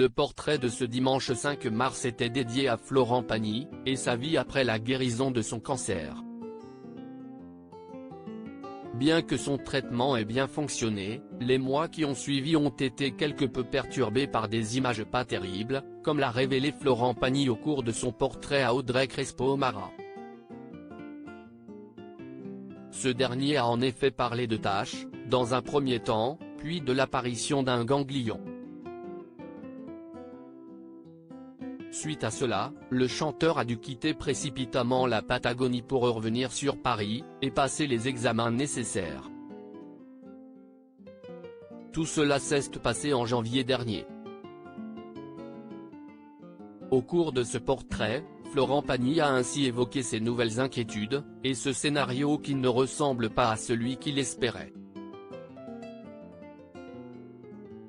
Le portrait de ce dimanche 5 mars était dédié à Florent Pagny, et sa vie après la guérison de son cancer. Bien que son traitement ait bien fonctionné, les mois qui ont suivi ont été quelque peu perturbés par des images pas terribles, comme l'a révélé Florent Pagny au cours de son portrait à Audrey Crespo-O'Mara. Ce dernier a en effet parlé de taches, dans un premier temps, puis de l'apparition d'un ganglion. Suite à cela, le chanteur a dû quitter précipitamment la Patagonie pour revenir sur Paris, et passer les examens nécessaires. Tout cela s'est passé en janvier dernier. Au cours de ce portrait, Florent Pagny a ainsi évoqué ses nouvelles inquiétudes, et ce scénario qui ne ressemble pas à celui qu'il espérait.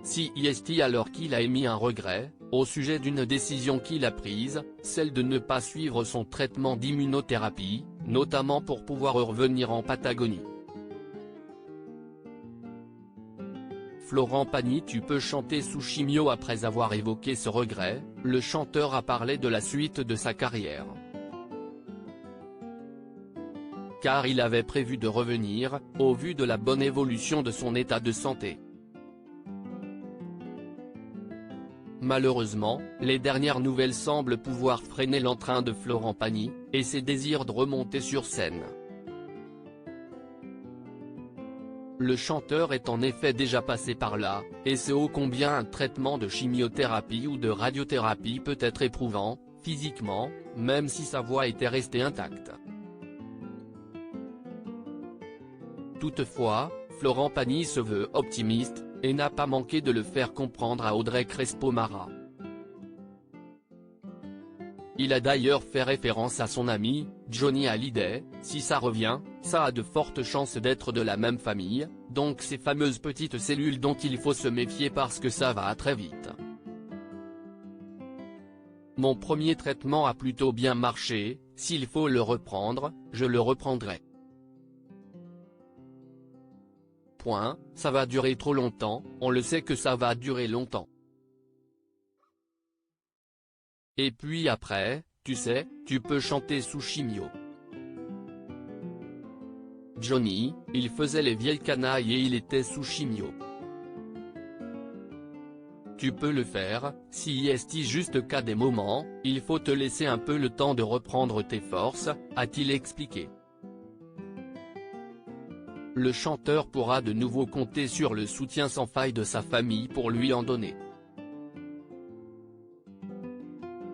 CIST alors qu'il a émis un regret, au sujet d'une décision qu'il a prise, celle de ne pas suivre son traitement d'immunothérapie, notamment pour pouvoir revenir en Patagonie. Florent Pagny: tu peux chanter sous chimio. Après avoir évoqué ce regret, le chanteur a parlé de la suite de sa carrière. Car il avait prévu de revenir, au vu de la bonne évolution de son état de santé. Malheureusement, les dernières nouvelles semblent pouvoir freiner l'entrain de Florent Pagny, et ses désirs de remonter sur scène. Le chanteur est en effet déjà passé par là, et sait ô combien un traitement de chimiothérapie ou de radiothérapie peut être éprouvant, physiquement, même si sa voix était restée intacte. Toutefois, Florent Pagny se veut optimiste, et n'a pas manqué de le faire comprendre à Audrey Crespo-O'Mara. Il a d'ailleurs fait référence à son ami, Johnny Hallyday: si ça revient, ça a de fortes chances d'être de la même famille, donc ces fameuses petites cellules dont il faut se méfier parce que ça va très vite. Mon premier traitement a plutôt bien marché, s'il faut le reprendre, je le reprendrai. Ça va durer trop longtemps, on le sait que ça va durer longtemps. Et puis après, tu sais, tu peux chanter sous chimio. Johnny, il faisait les vieilles canailles et il était sous chimio. Tu peux le faire, CIST, juste qu'à des moments, il faut te laisser un peu le temps de reprendre tes forces, a-t-il expliqué. Le chanteur pourra de nouveau compter sur le soutien sans faille de sa famille pour lui en donner.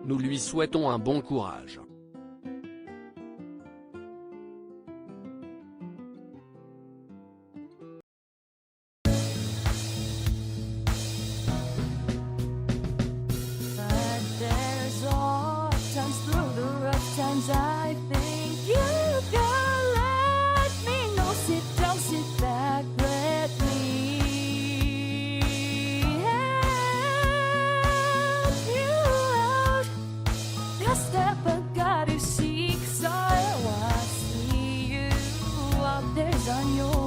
Nous lui souhaitons un bon courage. On your